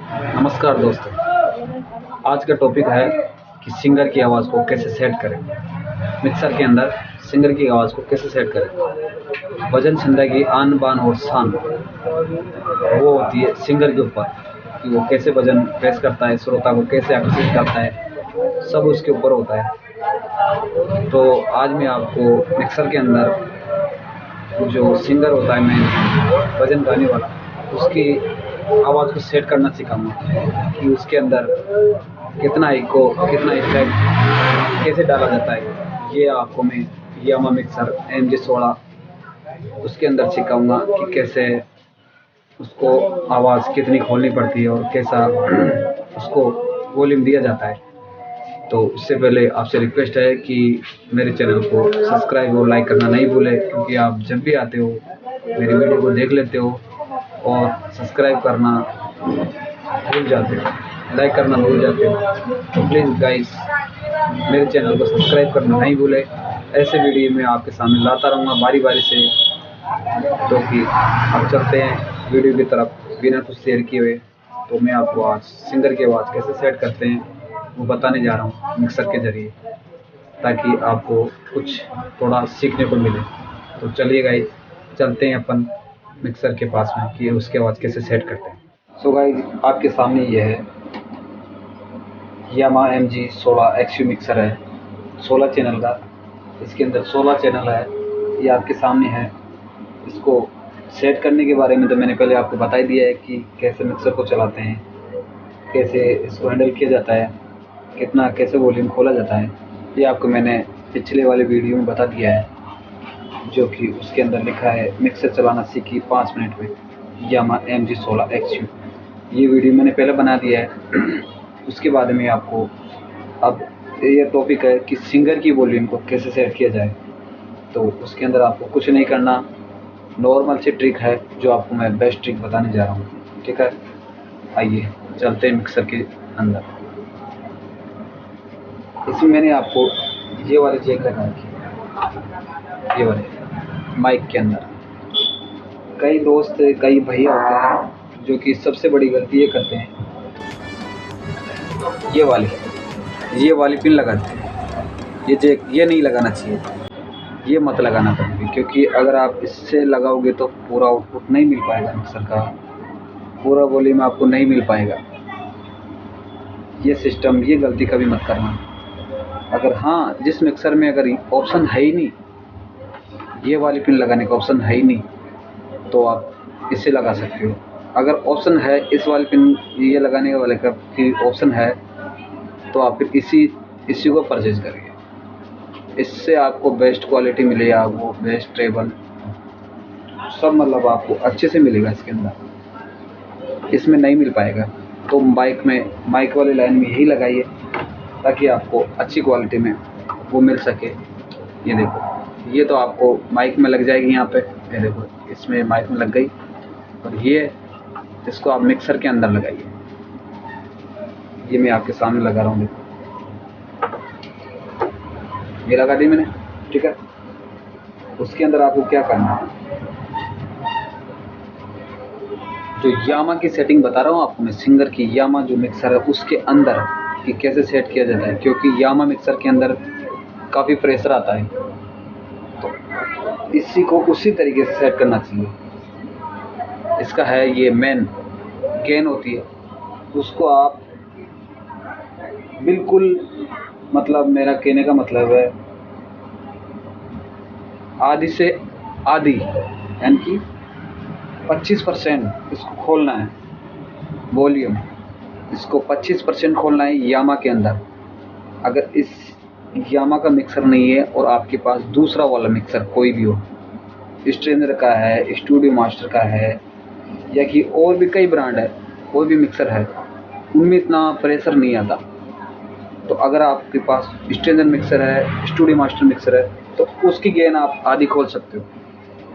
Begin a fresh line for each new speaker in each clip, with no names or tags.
नमस्कार दोस्तों। आज का टॉपिक है कि सिंगर की आवाज़ को कैसे सेट करें। मिक्सर के अंदर सिंगर की आवाज़ को कैसे सेट करें। भजन संध्या की आन बान और शान वो होती है सिंगर के ऊपर कि वो कैसे भजन पेश करता है, श्रोता को कैसे आकर्षित करता है, सब उसके ऊपर होता है। तो आज मैं आपको मिक्सर के अंदर जो सिंगर होता है, मैं भजन गाने वाला, उसकी आवाज़ को सेट करना सिखाऊंगा कि उसके अंदर कितना इको, कितना इफेक्ट कैसे डाला जाता है। ये आपको मैं यामा मिक्सर MG16 उसके अंदर सिखाऊंगा कि कैसे उसको आवाज़ कितनी खोलनी पड़ती है और कैसा उसको वॉल्यूम दिया जाता है। तो उससे पहले आपसे रिक्वेस्ट है कि मेरे चैनल को सब्सक्राइब और लाइक करना नहीं भूलें, क्योंकि आप जब भी आते हो मेरी वीडियो को देख लेते हो और सब्सक्राइब करना भूल जाते हो, लाइक करना भूल जाते हो। तो प्लीज़ गाइस मेरे चैनल को सब्सक्राइब करना नहीं भूलें। ऐसे वीडियो मैं आपके सामने लाता रहूँगा बारी बारी से। तो कि अब चलते हैं वीडियो की तरफ बिना कुछ शेयर किए हुए। तो मैं आपको आज सिंगर की आवाज़ कैसे सेट करते हैं वो बताने जा रहा हूँ मिक्सर के ज़रिए, ताकि आपको कुछ थोड़ा सीखने को मिले। तो चलिए गाइस चलते हैं अपन मिक्सर के पास में कि उसकी आवाज़ कैसे सेट करते हैं। सो गाइस आपके सामने ये है यामा MG16 XU मिक्सर है, 16 चैनल का। इसके अंदर 16 चैनल है, ये आपके सामने है। इसको सेट करने के बारे में तो मैंने पहले आपको बता ही दिया है कि कैसे मिक्सर को चलाते हैं, कैसे इसको हैंडल किया जाता है, कितना कैसे वॉल्यूम खोला जाता है। ये आपको मैंने पिछले वाले वीडियो में बता दिया है, जो कि उसके अंदर लिखा है मिक्सर चलाना सीखिए 5 मिनट में यामा MG16 XU। ये वीडियो मैंने पहले बना दिया है। उसके बाद में आपको अब ये टॉपिक है कि सिंगर की वॉल्यूम को कैसे सेट किया जाए। तो उसके अंदर आपको कुछ नहीं करना, नॉर्मल सी ट्रिक है जो आपको मैं बेस्ट ट्रिक बताने जा रहा हूँ, ठीक है। आइए चलते हैं मिक्सर के अंदर। इसमें मैंने आपको ये वाले जैक लगा रखी है, ये वाले माइक के अंदर। कई दोस्त, कई भैया होते हैं जो कि सबसे बड़ी गलती ये करते हैं, ये वाली पिन लगाते हैं। ये जैक ये नहीं लगाना चाहिए, ये मत लगाना कभी भी, क्योंकि अगर आप इससे लगाओगे तो पूरा आउटपुट नहीं मिल पाएगा, मिक्सर का पूरा वॉल्यूम आपको नहीं मिल पाएगा। ये सिस्टम, ये गलती कभी मत करना। अगर हाँ, जिस मिक्सर में अगर ऑप्शन है ही नहीं, ये वाली पिन लगाने का ऑप्शन है ही नहीं, तो आप इससे लगा सकते हो। अगर ऑप्शन है इस वाली पिन ये लगाने वाले का फिर ऑप्शन है, तो आप फिर इसी को परचेज करिए। इससे आपको बेस्ट क्वालिटी मिलेगा, वो बेस्ट ट्रेबल सब मतलब आपको अच्छे से मिलेगा। इसके अंदर इसमें नहीं मिल पाएगा। तो माइक वाली लाइन में यही लगाइए, ताकि आपको अच्छी क्वालिटी में वो मिल सके। ये देखो, ये तो आपको माइक में लग जाएगी यहाँ पे, ये देखो इसमें माइक में लग गई। और ये इसको आप मिक्सर के अंदर लगाइए। ये मैं आपके सामने लगा रहा हूँ, देखो ये लगा दी मैंने, ठीक है। उसके अंदर आपको क्या करना है, जो यामा की सेटिंग बता रहा हूँ आपको मैं, सिंगर की यामा जो मिक्सर है उसके अंदर कि कैसे सेट किया जाता है, क्योंकि यामा मिक्सर के अंदर काफ़ी प्रेशर आता है। तो इसी को उसी तरीके से सेट करना चाहिए। इसका है ये मेन गेन होती है, उसको आप बिल्कुल, मतलब मेरा कहने का मतलब है आधी से आधी, यानी कि 25% इसको खोलना है वॉल्यूम। इसको 25% खोलना है यामा के अंदर। अगर इस यामा का मिक्सर नहीं है और आपके पास दूसरा वाला मिक्सर कोई भी हो, स्ट्रेंजर का है, स्टूडियो मास्टर का है, या कि और भी कई ब्रांड है, कोई भी मिक्सर है, उनमें इतना प्रेशर नहीं आता। तो अगर आपके पास स्ट्रेंजर मिक्सर है, स्टूडियो मास्टर मिक्सर है, तो उसकी गेन आप आधी खोल सकते हो।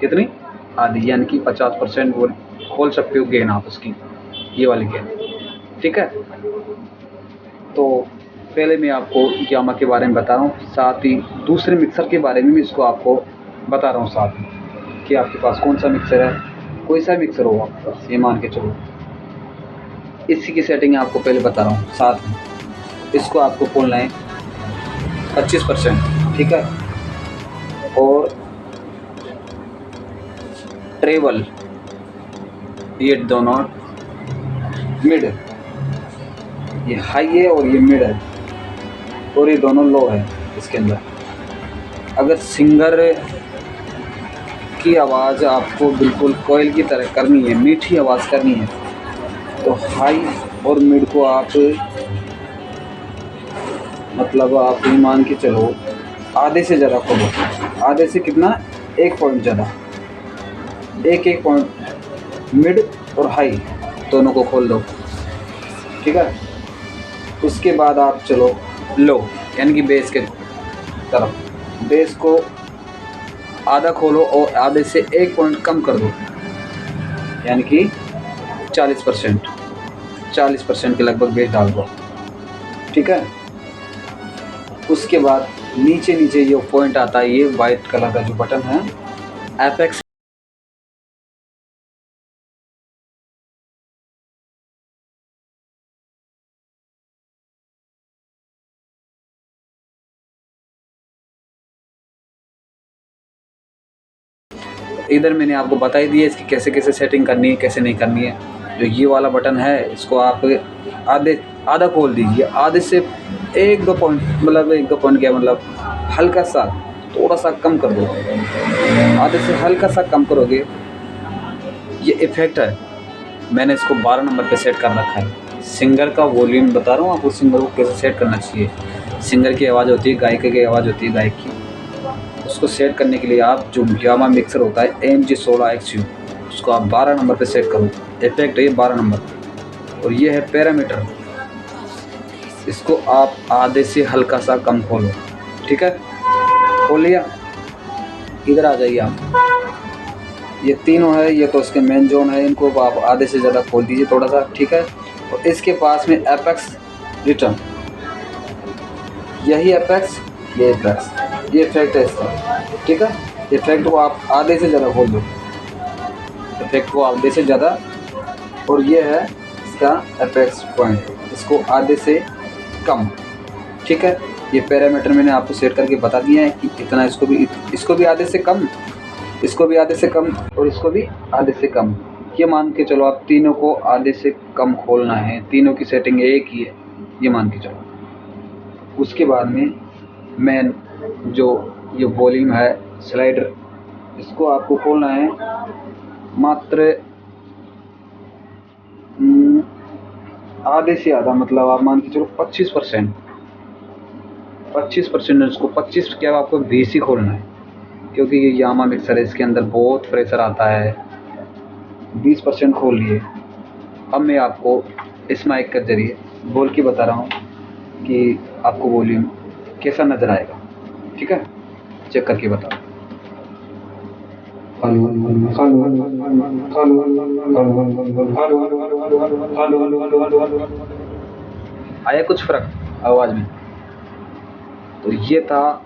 कितनी? आधी, यानी कि 50% वो खोल सकते हो गेन आप उसकी, ये वाली गेन, ठीक है। तो पहले मैं आपको यामा के बारे में बता रहा हूँ, साथ ही दूसरे मिक्सर के बारे में भी इसको आपको बता रहा हूँ साथ में, कि आपके पास कौन सा मिक्सर है, कोई सा मिक्सर हो आपके पास, ये मान के चलो। इसी की सेटिंग आपको पहले बता रहा हूँ साथ में। इसको आपको खोलना है 25%, ठीक है। और ट्रेवल, ये दोनों मिड, ये हाई है और ये मिड है, और ये दोनों लो है। इसके अंदर अगर सिंगर की आवाज़ आपको बिल्कुल कोयल की तरह करनी है, मीठी आवाज़ करनी है, तो हाई और मिड को आप मतलब आप ये मान के चलो आधे से ज़्यादा खोलो। आधे से कितना? 1 पॉइंट ज़्यादा, एक पॉइंट मिड और हाई दोनों को खोल दो, ठीक है। उसके बाद आप चलो लो, यानी कि बेस के तरफ। बेस को आधा खोलो और आधे से 1 पॉइंट कम कर दो, यानी कि 40% के लगभग बेस डाल दो, ठीक है। उसके बाद नीचे ये पॉइंट आता है, ये वाइट कलर का जो बटन है एपेक्स, इधर मैंने आपको बता ही दिया इसकी कैसे कैसे सेटिंग करनी है, कैसे नहीं करनी है। जो ये वाला बटन है इसको आप आधा खोल दीजिए, आधे से 1-2 पॉइंट, मतलब 1-2 पॉइंट क्या, मतलब हल्का सा थोड़ा सा कम कर दो। आधे से हल्का सा कम करोगे। ये इफ़ेक्ट है, मैंने इसको 12 नंबर पे सेट कर रखा है। सिंगर का वॉल्यूम बता रहा हूँ आपको, सिंगर को कैसे सेट करना चाहिए। सिंगर की आवाज़ होती है, गायक की आवाज़ होती है, गायक की। उसको सेट करने के लिए आप जो यामा मिक्सर होता है AMG16XU, उसको आप 12 नंबर पे सेट करो। इफेक्ट है ये 12 नंबर। और ये है पैरामीटर, इसको आप आधे से हल्का सा कम खोलो, ठीक है। खोल लिया, इधर आ जाइए आप। ये तीनों है, ये तो इसके मेन जोन है, इनको आप आधे से ज़्यादा खोल दीजिए थोड़ा सा, ठीक है। और इसके पास में एपेक्स रिटर्न, यही एपेक्स, ये एपेक्स, ये इफेक्ट है इसका, ठीक है। इफेक्ट को आप आधे से ज़्यादा खोल दो, इफेक्ट को आधे से ज़्यादा। और ये है इसका एपेक्स पॉइंट, इसको आधे से कम, ठीक है। ये पैरामीटर मैंने आपको सेट करके बता दिया है कि इतना, इसको भी आधे से कम, इसको भी आधे से कम, और इसको भी आधे से कम। ये मान के चलो आप तीनों को आधे से कम खोलना है, तीनों की सेटिंग एक ही है, ये मान के चलो। उसके बाद में मैन जो ये वॉल्यूम है स्लाइडर, इसको आपको खोलना है मात्र आधे से आधा, मतलब आप मान के चलो 25%। 25% इसको 25 क्या आपको 20 ही खोलना है, क्योंकि ये यामा मिक्सर है, इसके अंदर बहुत प्रेशर आता है। 20% खोल लिए। अब मैं आपको इस माइक के जरिए बोल के बता रहा हूँ कि आपको वॉल्यूम कैसा नज़र आएगा, ठीक है। चेक करके बताओ। आया कुछ फर्क आवाज़ में? तो ये था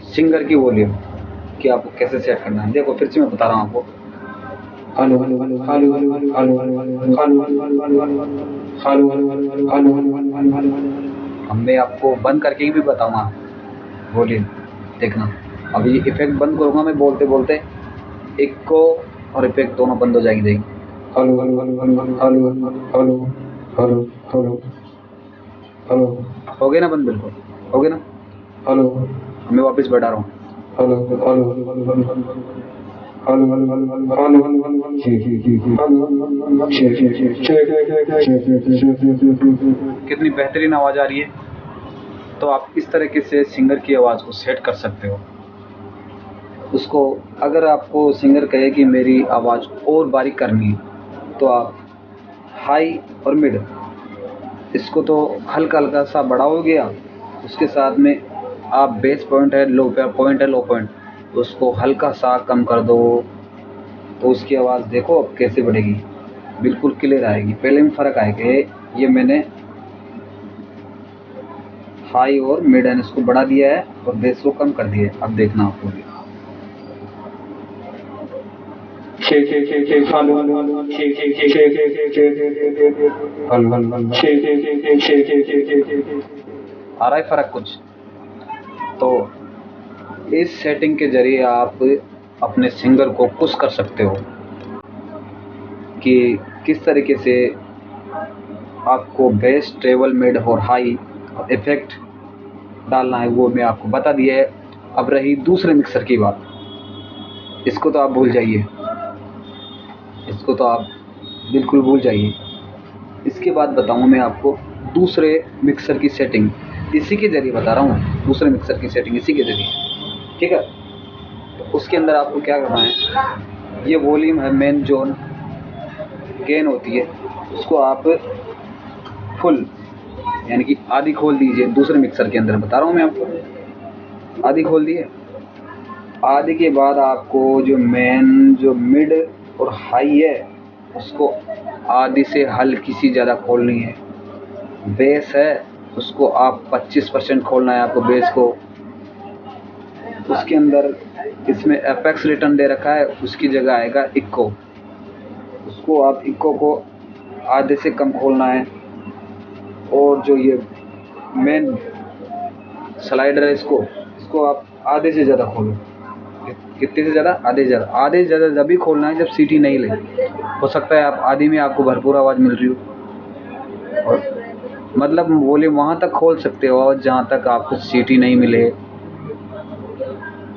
सिंगर की वॉल्यूम कि आपको कैसे सेट करना है। देखो फिर से मैं बता रहा हूँ आपको। अब मैं आपको बंद करके भी बताऊंगा वॉल्यूम, देखना। अब ये इफेक्ट बंद करूँगा मैं बोलते बोलते, एक को और इफेक्ट दोनों बंद हो जाएगी। हो गए ना बंद? बिल्कुल हो गए ना। मैं वापस बढ़ा रहा हूँ। कितनी बेहतरीन आवाज़ आ रही है। तो आप इस तरीके से सिंगर की आवाज़ को सेट कर सकते हो। उसको अगर आपको सिंगर कहे कि मेरी आवाज़ और बारीक करनी है, तो आप हाई और मिड, इसको तो हल्का हल्का सा बढ़ाओगे आप, उसके साथ में आप बेस पॉइंट है, लो पॉइंट, उसको हल्का सा कम कर दो, तो उसकी आवाज़ देखो अब कैसे बढ़ेगी, बिल्कुल क्लियर आएगी। पहले में फ़र्क आएगा। ये मैंने हाई और मिड एंड इसको बढ़ा दिया है और बेस को कम कर दिया है। अब देखना आपको भी। आ रहा है फर्क कुछ? तो इस सेटिंग के जरिए आप अपने सिंगर को खुश कर सकते हो कि किस तरीके से आपको बेस, ट्रेबल, मिड और हाई इफेक्ट डालना है, वो मैं आपको बता दिया है। अब रही दूसरे मिक्सर की बात, इसको तो आप भूल जाइए, इसको तो आप बिल्कुल भूल जाइए। इसके बाद बताऊँ मैं आपको दूसरे मिक्सर की सेटिंग, इसी के ज़रिए बता रहा हूँ, दूसरे मिक्सर की सेटिंग इसी के ज़रिए, ठीक है। तो उसके अंदर आपको क्या करना है, ये वॉल्यूम है, मेन जोन गेन होती है, उसको आप फुल यानी कि आधी खोल दीजिए। दूसरे मिक्सर के अंदर बता रहा हूँ मैं आपको, आधी खोल दिए। आधी के बाद आपको जो मेन, जो मिड और हाई है, उसको आधी से हल्की सी ज़्यादा खोलनी है। बेस है, उसको आप 25% खोलना है आपको बेस को। उसके अंदर इसमें एपेक्स रिटर्न दे रखा है, उसकी जगह आएगा इक्को, उसको आप इक्को को आधे से कम खोलना है। और जो ये मेन स्लाइडर है, इसको आप आधे से ज़्यादा खोलो। कितने से ज़्यादा? आधे से ज़्यादा। आधे से ज़्यादा जब भी खोलना है जब सीटी नहीं लगे। हो सकता है आप आधी में आपको भरपूर आवाज़ मिल रही हो, और मतलब वॉल्यूम वहाँ तक खोल सकते हो और जहाँ तक आपको सीटी नहीं मिले।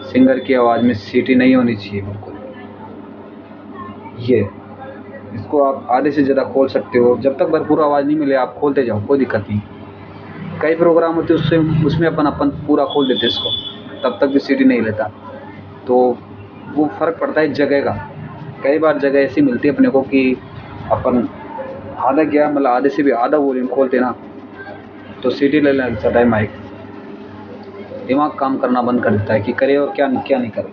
सिंगर की आवाज़ में सीटी नहीं होनी चाहिए बिल्कुल। ये इसको आप आधे से ज़्यादा खोल सकते हो, जब तक भरपूर आवाज़ नहीं मिले आप खोलते जाओ, कोई दिक्कत नहीं। कई प्रोग्राम होते हैं उसमें अपन पूरा खोल देते इसको, तब तक भी सीटी नहीं लेता। तो वो फ़र्क पड़ता है जगह का। कई बार जगह ऐसी मिलती है अपने को कि अपन आधा गया, मतलब आधे से भी आधा वॉल्यूम खोलते ना, तो सीटी लेने लग जाता है माइक। दिमाग काम करना बंद कर देता है कि करे और क्या नहीं करे।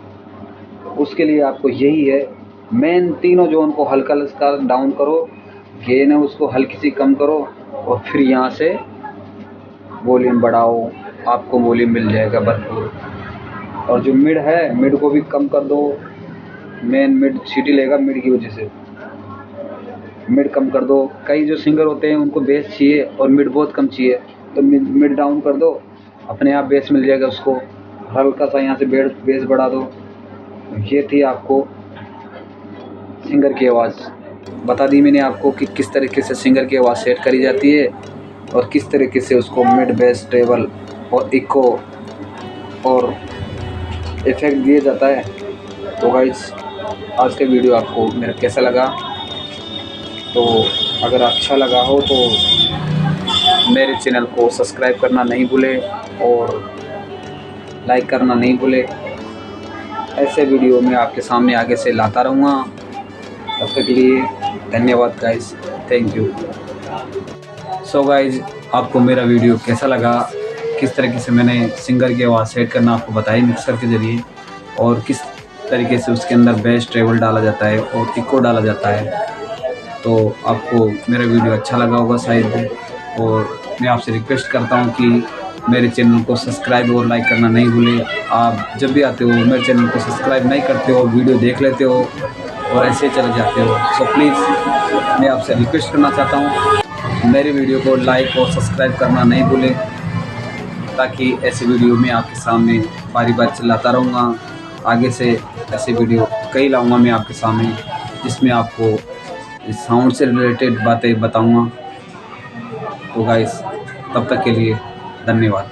उसके लिए आपको यही है, मेन तीनों जोन को हल्का हल्का डाउन करो, गेन है उसको हल्की सी कम करो, और फिर यहाँ से वॉल्यूम बढ़ाओ, आपको वॉल्यूम मिल जाएगा भरपूर। और जो मिड है, मिड को भी कम कर दो। मेन मिड सीटी लेगा मिड की वजह से, मिड कम कर दो। कई जो सिंगर होते हैं उनको बेस चाहिए और मिड बहुत कम चाहिए, तो मिड डाउन कर दो, अपने आप बेस मिल जाएगा उसको। हल्का सा यहाँ से बेस बढ़ा दो। ये थी आपको सिंगर की आवाज़, बता दी मैंने आपको कि किस तरीके से सिंगर की आवाज़ सेट करी जाती है और किस तरीके से उसको मिड, बेस, ट्रेबल और इको और इफेक्ट दिया जाता है। तो गाइस, आज का वीडियो आपको मेरा कैसा लगा? तो अगर अच्छा लगा हो तो मेरे चैनल को सब्सक्राइब करना नहीं भूले और लाइक करना नहीं भूले। ऐसे वीडियो मैं आपके सामने आगे से लाता रहूँगा। तब तक के लिए धन्यवाद guys, thank you. So guys, आपको मेरा वीडियो कैसा लगा? किस तरीके से मैंने सिंगर की आवाज़ सेट करना आपको बताई मिक्सर के ज़रिए, और किस तरीके से उसके अंदर बेस, ट्रेबल डाला जाता है और इको डाला जाता है। तो आपको मेरा वीडियो अच्छा लगा होगा शायद, और मैं आपसे रिक्वेस्ट करता हूँ कि मेरे चैनल को सब्सक्राइब और लाइक करना नहीं भूलें। आप जब भी आते हो मेरे चैनल को सब्सक्राइब नहीं करते हो, वीडियो देख लेते हो और ऐसे चले जाते हो। सो प्लीज़ मैं आपसे रिक्वेस्ट करना चाहता हूँ, मेरे वीडियो को लाइक और सब्सक्राइब करना नहीं भूलें, ताकि ऐसे वीडियो मैं आपके सामने बारी बारी चलाता रहूँगा। आगे से ऐसे वीडियो कई लाऊंगा मैं आपके सामने, जिसमें आपको इस साउंड से रिलेटेड बातें बताऊंगा। तो गाइस, तब तक के लिए धन्यवाद।